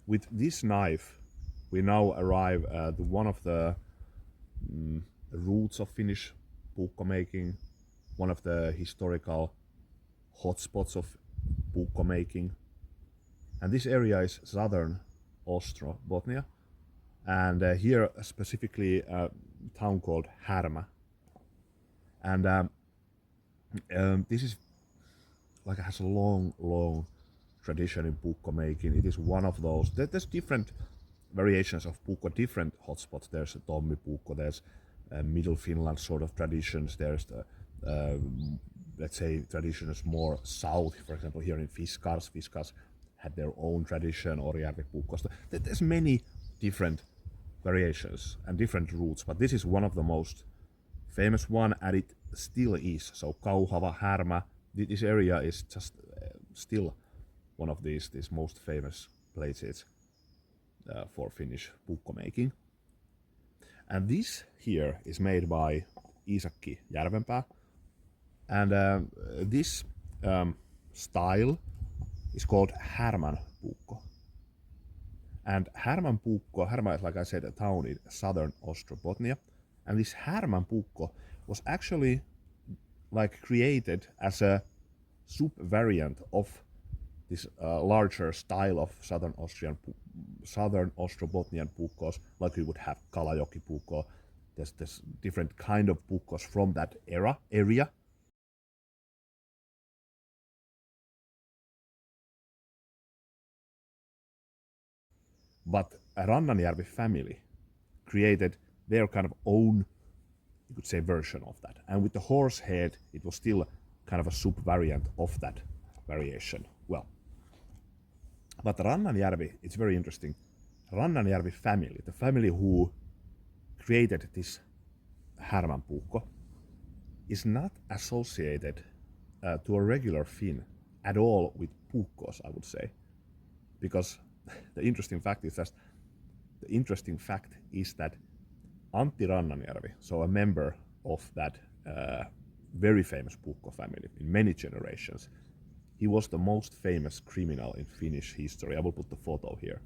With this knife, we now arrive at one of the roots of Finnish puukko making, one of the historical hotspots of puukko making. And this area is southern Ostrobothnia, and here specifically a town called Harma. And this is like has a long tradition in puukko making. It is one of those. There's different variations of puukko, different hotspots. There's Tommi puukko. There's Middle Finland sort of traditions. There's the let's say traditions more south. For example, here in Fiskars had their own tradition. Orjärvi puukkosta. There's many different variations and different routes, but this is one of the most famous one, and it still is. So Kauhava, Harma, this area is just still one of these most famous places for Finnish puukko making. And this here is made by Iisakki Järvenpää, and this style is called Harman puukko. And Harman puukko, Harma is, like I said, a town in southern Ostrobothnia, and this Harman puukko was actually like created as a sub-variant of this larger style of southern Ostrobothnian puukkos, like we would have Kalajoki puukko. There's different kind of puukkos from that area. But a Rannanjärvi family created their kind of own, you could say, version of that. And with the Horsehead, it was still kind of a sub-variant of that variation. Well, but Rannanjärvi, it's very interesting. Rannanjärvi family, the family who created this Harman puukko, is not associated to a regular Finn at all with puukkos, I would say. Because the interesting fact is that Antti Rannanjärvi, so a member of that very famous puukko family in many generations, he was the most famous criminal in Finnish history. I will put the photo here.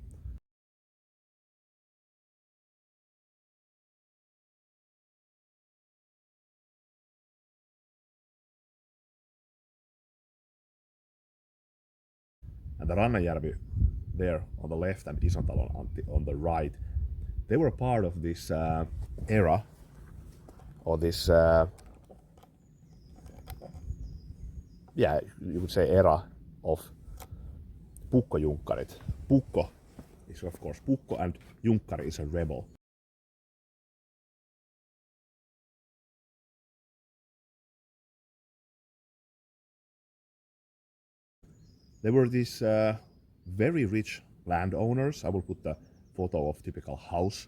And the Rannanjärvi there on the left and Isontalon Antti on the right, they were part of this era, or this, yeah, you would say era of Puukko-junkkarit. Puukko is of course Puukko, and junkkari is a rebel. They were these very rich landowners. I will put the photo of typical house.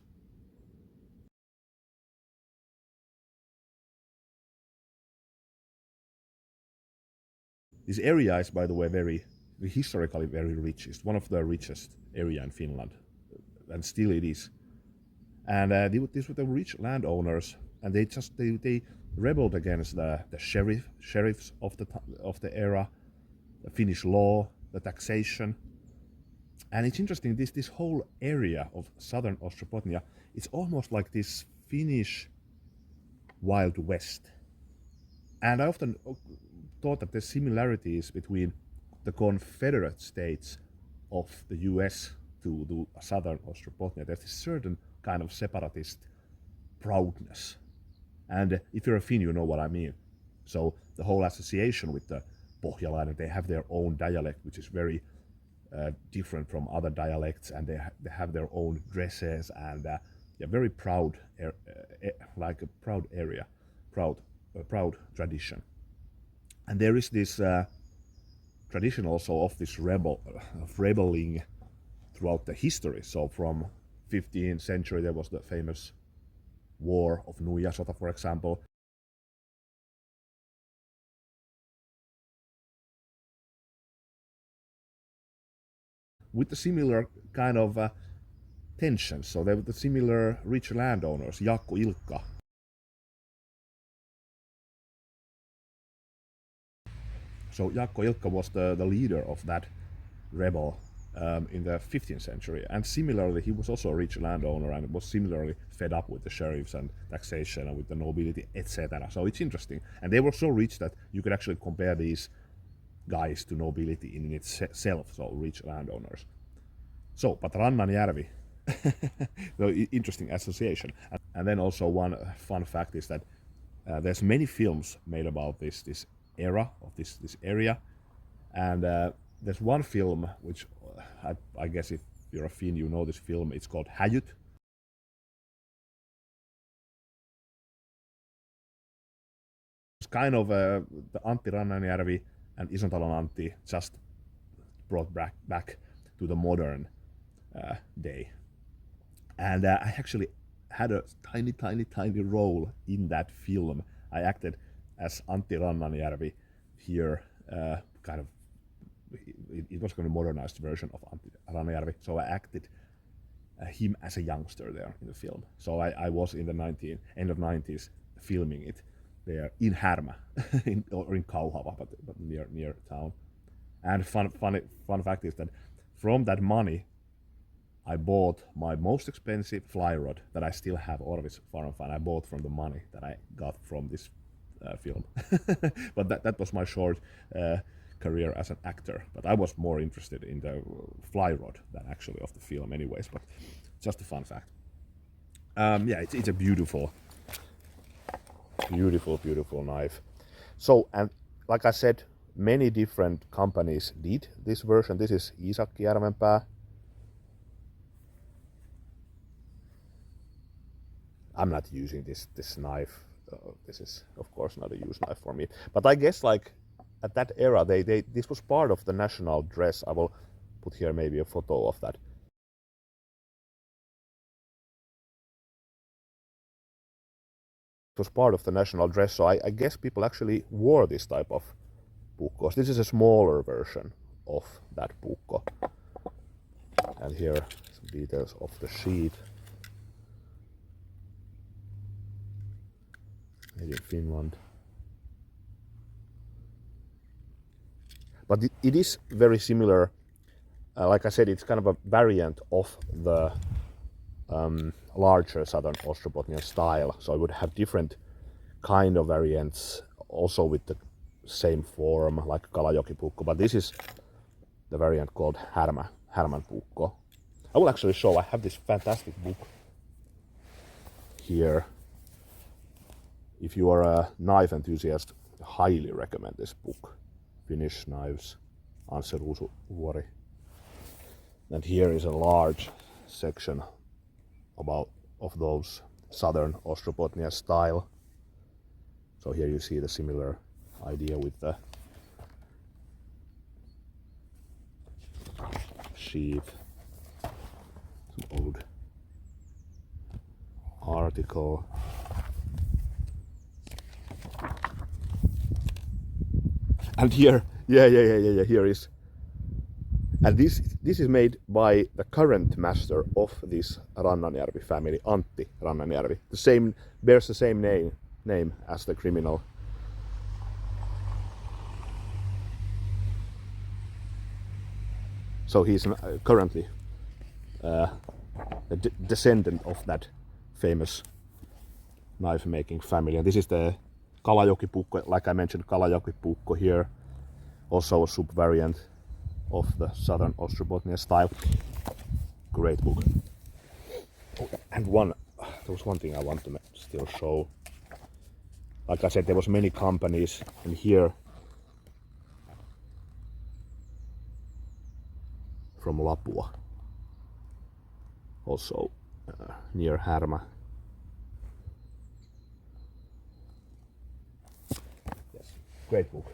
This area is, by the way, very historically very rich. It's one of the richest area in Finland, and still it is. And these were the rich landowners, and they rebelled against the sheriffs of the era, the Finnish law, the taxation. And it's interesting, this whole area of southern Ostrobothnia, it's almost like this Finnish Wild West. And I often thought that there's similarities between the Confederate States of the US to southern Ostrobothnia. There's a certain kind of separatist proudness. And if you're a Finn, you know what I mean. So the whole association with the Pohjalainen, they have their own dialect, which is very different from other dialects, and they have their own dresses, and they're very proud, like a proud area, proud tradition. And there is this tradition also of this rebelling throughout the history. So from 15th century there was the famous War of Nuijasota, for example. With the similar kind of tensions. So they were the similar rich landowners, Jaakko Ilkka. So Jaakko Ilkka was the leader of that rebel in the 15th century. And similarly, he was also a rich landowner and was similarly fed up with the sheriffs and taxation and with the nobility, etc. So it's interesting. And they were so rich that you could actually compare these guys to nobility in itself, so rich landowners. So, but Rannanjärvi, so interesting association. And then also one fun fact is that there's many films made about this era of this area, and there's one film which I guess if you're a Finn, you know this film. It's called Häjyt. It's kind of the Antti Rannanjärvi and Isontalon Antti just brought back to the modern day. And I actually had a tiny role in that film. I acted as Antti Rannanjärvi here, kind of. It was kind of a modernized version of Antti Rannanjärvi, so I acted him as a youngster there in the film. So I was in the end of 90s filming it there in Harma, or in Kauhava, but near town. And fun fact is that from that money, I bought my most expensive fly rod that I still have, Orvis Farm Fan. I bought from the money that I got from this film. But that was my short career as an actor. But I was more interested in the fly rod than actually of the film anyways. But just a fun fact. Yeah, it's a beautiful knife. So, and like I said, many different companies did this version. This is Iisakki Järvenpää. I'm not using this knife. This is of course not a use knife for me. But I guess like at that era, this was part of the national dress. I will put here maybe a photo of that. It was part of the national dress, so I guess people actually wore this type of puukkos. This is a smaller version of that puukko. And here some details of the sheath. Made in Finland. But it is very similar. Like I said, it's kind of a variant of the larger southern Ostrobotnian style. So it would have different kind of variants, also with the same form, like Kalajoki Puukko. But this is the variant called Harman Puukko. I will actually show. I have this fantastic book here. If you are a knife enthusiast, I highly recommend this book. Finnish Knives, Anssi Ruusuvuori. And here is a large section of those southern Ostrobotnia style. So here you see the similar idea with the sheath, some old article. And here, here is. And this is made by the current master of this Rannanjärvi family, Antti Rannanjärvi. Bears the same name as the criminal. So he's currently a descendant of that famous knife-making family. And this is the Kalajoki Puukko, like I mentioned, Kalajoki Puukko here, also a sub-variant of the southern Ostrobotnia style. Great book. And there was one thing I want to still show. Like I said, there was many companies, and here from Lapua, also near Harma. Yes, great book.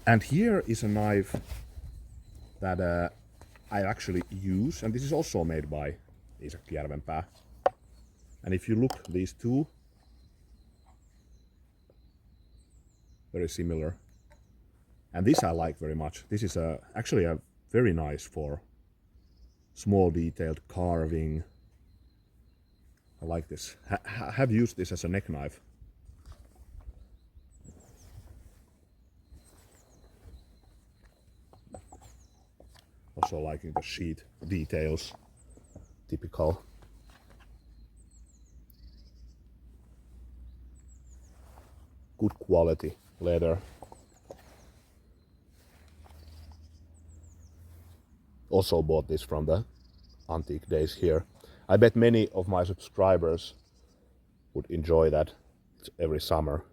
And here is a knife that I actually use, and this is also made by Iisakki Järvenpää. And if you look, these two, very similar. And this I like very much. This is actually a very nice for small detailed carving. I like this. Have used this as a neck knife. Also liking the sheet details, typical. Good quality leather. Also bought this from the antique days here. I bet many of my subscribers would enjoy that. It's every summer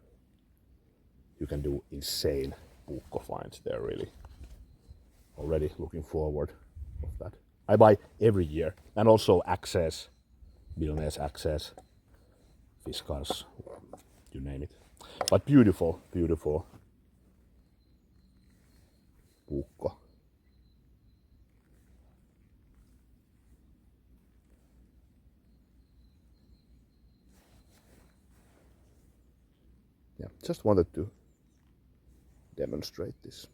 you can do insane Puukko finds there, really. Already looking forward of that. I buy every year. And also access, Billionaires access, Fiskars, you name it. But beautiful, beautiful Puukko. Yeah, just wanted to demonstrate this.